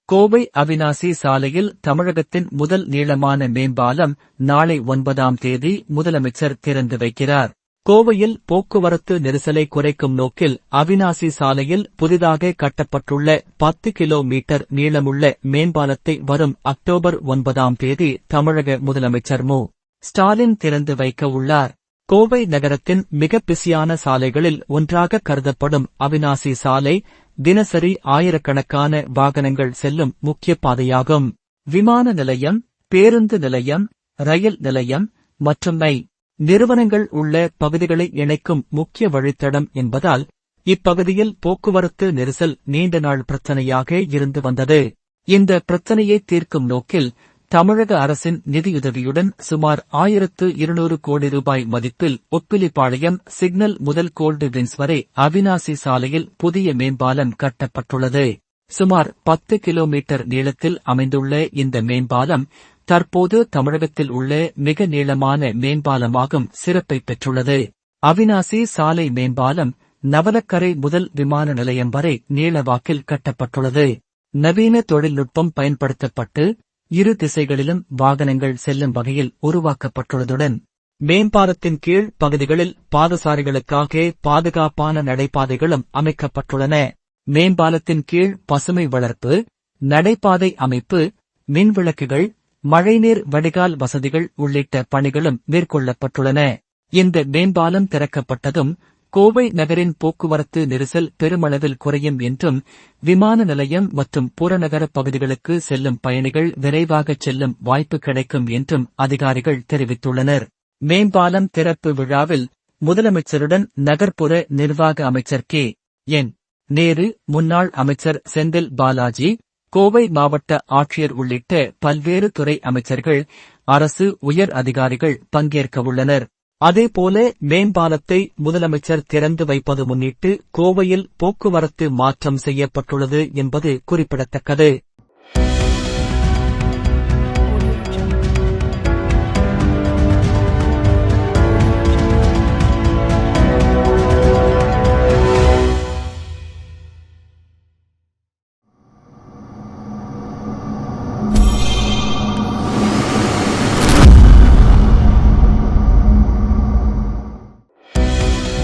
கோவை அவிநாசி சாலையில் தமிழகத்தின் முதல் நீளமான மேம்பாலம் நாளை 9ஆம் தேதி முதலமைச்சர் திறந்து வைக்கிறார். கோவையில் போக்குவரத்து நெரிசலை குறைக்கும் நோக்கில் அவிநாசி சாலையில் புதிதாக கட்டப்பட்டுள்ள 10 கிலோமீட்டர் நீளமுள்ள மேம்பாலத்தை வரும் அக்டோபர் 9ஆம் தேதி தமிழக முதலமைச்சர் மு. ஸ்டாலின் திறந்து வைக்க உள்ளார். கோவை நகரத்தின் மிக பிஸியான சாலைகளில் ஒன்றாக கருதப்படும் அவிநாசி சாலை தினசரி ஆயிரக்கணக்கான வாகனங்கள் செல்லும் முக்கிய பாதையாகும். விமான நிலையம், பேருந்து நிலையம், ரயில் நிலையம் மற்றும் நிறுவனங்கள் உள்ள பகுதிகளை இணைக்கும் முக்கிய வழித்தடம் என்பதால் இப்பகுதியில் போக்குவரத்து நெரிசல் நீண்ட நாள் பிரச்சனையாக இருந்து வந்தது. இந்த பிரச்சனையை தீர்க்கும் நோக்கில் தமிழக அரசின் நிதியுதவியுடன் சுமார் 1200 கோடி ரூபாய் மதிப்பில் ஒப்பிலிப்பாளையம் சிக்னல் முதல் கோல்டு வின்ஸ் வரை அவிநாசி சாலையில் புதிய மேம்பாலம் கட்டப்பட்டுள்ளது. சுமார் 10 கிலோமீட்டர் நீளத்தில் அமைந்துள்ள இந்த மேம்பாலம் தற்போது தமிழகத்தில் உள்ள மிக நீளமான மேம்பாலமாகும் சிறப்பை பெற்றுள்ளது. அவிநாசி சாலை மேம்பாலம் நவலக்கரை முதல் விமான நிலையம் வரை நீளவாக்கில் கட்டப்பட்டுள்ளது. நவீன தொழில்நுட்பம் பயன்படுத்தப்பட்டு இரு திசைகளிலும் வாகனங்கள் செல்லும் வகையில் உருவாக்கப்பட்டுள்ளதுடன் மேம்பாலத்தின் கீழ் பகுதிகளில் பாதசாரிகளுக்காக பாதுகாப்பான நடைபாதைகளும் அமைக்கப்பட்டுள்ளன. மேம்பாலத்தின் கீழ் பசுமை வளர்ப்பு, நடைபாதை அமைப்பு, மின்விளக்குகள், மழைநீர் வடிகால் வசதிகள் உள்ளிட்ட பணிகளும் மேற்கொள்ளப்பட்டுள்ளன. இந்த மேம்பாலம் திறக்கப்பட்டதும் கோவை நகரின் போக்குவரத்து நெரிசல் பெருமளவில் குறையும் என்றும் விமான நிலையம் மற்றும் புறநகர பகுதிகளுக்கு செல்லும் பயணிகள் விரைவாகச் செல்லும் வாய்ப்பு கிடைக்கும் என்றும் அதிகாரிகள் தெரிவித்துள்ளனர். மேம்பாலம் திறப்பு விழாவில் முதலமைச்சருடன் நகர்ப்புற நிர்வாக அமைச்சர் கே. என். நேரு, முன்னாள் அமைச்சர் செந்தில் பாலாஜி, கோவை மாவட்ட ஆட்சியர் உள்ளிட்ட பல்வேறு துறை அமைச்சர்கள், அரசு உயர் அதிகாரிகள் பங்கேற்கவுள்ளனர். அதேபோல மேம்பாலத்தை முதலமைச்சர் திறந்து வைப்பது முன்னிட்டு கோவையில் போக்குவரத்து மாற்றம் செய்யப்பட்டுள்ளது என்பது குறிப்பிடத்தக்கது.